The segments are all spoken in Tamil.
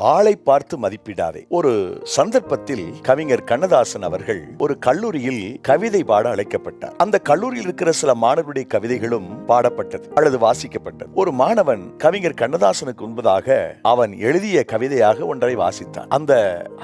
ஆளை பார்த்து மதிப்பிடாதே. ஒரு சந்தர்ப்பத்தில் கவிஞர் கண்ணதாசன் அவர்கள் ஒரு கல்லூரியில் கவிதை பாட அழைக்கப்பட்டார். அந்த கல்லூரியில் இருக்கிற சில மாணவருடைய கவிதைகளும் பாடப்பட்டது அல்லது வாசிக்கப்பட்டது. ஒரு மாணவன் கவிஞர் கண்ணதாசனுக்கு முன்பதாக அவன் எழுதிய கவிதையாக ஒன்றை வாசித்தான். அந்த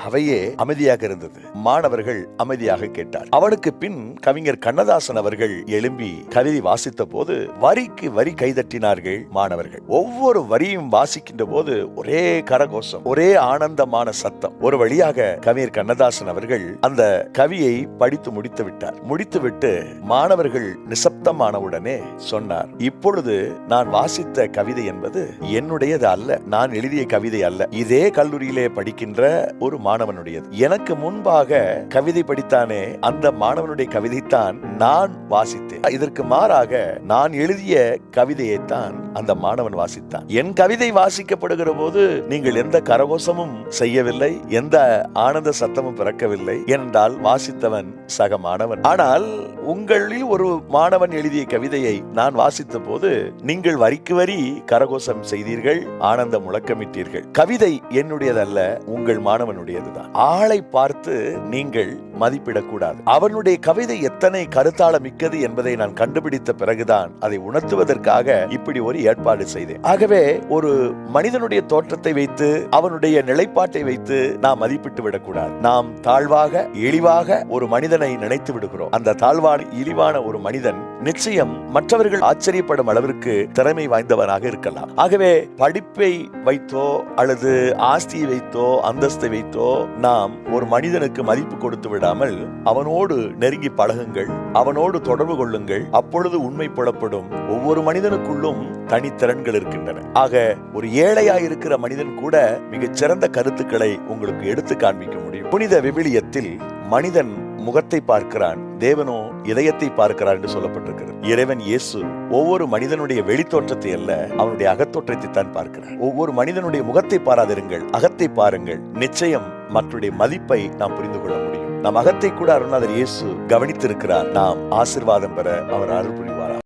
அவையே அமைதியாக இருந்தது. மாணவர்கள் அமைதியாக கேட்டார். அவனுக்கு பின் கவிஞர் கண்ணதாசன் அவர்கள் எழும்பி கவிதை வாசித்த போது வரிக்கு வரி கைதட்டினார்கள் மாணவர்கள். ஒவ்வொரு வரியும் வாசிக்கின்ற போது ஒரே கரகோஷம், ஒரே ஆனந்தமான சத்தம். ஒரு வழியாக கவிஞர் கண்ணதாசன் அவர்கள் அந்த கவியை படித்து முடித்து விட்டார். முடித்துவிட்டு மாணவர்கள் நிசப்தமானவுடனே சொன்னார், இப்பொழுது நான் வாசித்த கவிதை என்பது என்னுடையது அல்ல, நான் எழுதிய கவிதை அல்ல, இதே கல்லூரியிலே படிக்கின்ற ஒரு மாணவனுடையது. எனக்கு முன்பாக கவிதை படித்தானே அந்த மாணவனுடைய கவிதைத்தான் நான் வாசித்தேன். இதற்கு மாறாக நான் எழுதிய கவிதையைத்தான் அந்த மாணவன் வாசித்தான். என் கவிதை வாசிக்கப்படுகிற போது நீங்கள் எந்த கரகோஷமும் செய்யவில்லை, எந்த ஆனந்த சத்தமும் பிறக்கவில்லை, ஏனென்றால் வாசித்தவன் சக மாணவன். ஆனால் உங்களில் ஒரு மாணவன் எழுதிய கவிதையை நான் வாசித்த போது நீங்கள் வரிக்கு வரி கரகோஷம் செய்தீர்கள், ஆனந்த முழக்கமிட்டீர்கள். கவிதை என்னுடையதல்ல, உங்கள் மாணவனுடையதுதான். ஆளை பார்த்து நீங்கள் மதிப்பிடக்கூடாது. அவனுடைய கவிதை எத்தனை கருத்தாள மிக்கது என்பதை நான் கண்டுபிடித்த பிறகுதான் அதை உணர்த்துவதற்காக இப்படி ஒரு ஏற்பாடு செய்தேன். ஆகவே ஒரு மனிதனுடைய தோற்றத்தை வைத்து அவனுடைய நிலைப்பாட்டை வைத்து நாம் மதிப்பிட்டு விடக்கூடாது. நாம் தாழ்வாக இழிவாக ஒரு மனிதனை நினைத்து விடுகிறோம். அந்த தாழ்வான இழிவான ஒரு மனிதன் நிச்சயம் மற்றவர்கள் ஆச்சரியப்படும் அளவிற்கு திறமை வாய்ந்தவனாக இருக்கலாம். ஆகவே படிப்பை வைத்தோ அல்லது ஆஸ்தியை வைத்தோ அந்தஸ்தை வைத்தோ நாம் ஒரு மனிதனுக்கு மதிப்பு கொடுத்து விடாமல் அவனோடு நெருங்கி பழகுங்கள், அவனோடு தொடர்பு கொள்ளுங்கள். அப்பொழுது உண்மை புலப்படும். ஒவ்வொரு மனிதனுக்குள்ளும் தனித்திறன்கள் இருக்கின்றன. ஆக ஒரு ஏழையாயிருக்கிற மனிதன் கூட மிகச் சிறந்த கருத்துக்களை உங்களுக்கு எடுத்து காண்பிக்க முடியும். புனித விவிலியத்தில் மனிதன் முகத்தை பார்க்கிறான், தேவனோ இதயத்தை பார்க்கிறான் என்று சொல்லப்பட்டிருக்கிறது. இறைவன் இயேசு ஒவ்வொரு மனிதனுடைய வெளித்தோற்றத்தை அல்ல, அவனுடைய அகத்தோற்றத்தை தான் பார்க்கிறார். ஒவ்வொரு மனிதனுடைய முகத்தை பாராதிருங்கள், அகத்தை பாருங்கள். நிச்சயம் மற்றவருடைய மதிப்பை நாம் புரிந்து கொள்ள முடியும். நம் அகத்தை கூட அருள்நாதர் இயேசு கவனித்திருக்கிறார். நாம் ஆசீர்வாதம் பெற அவர் அருள்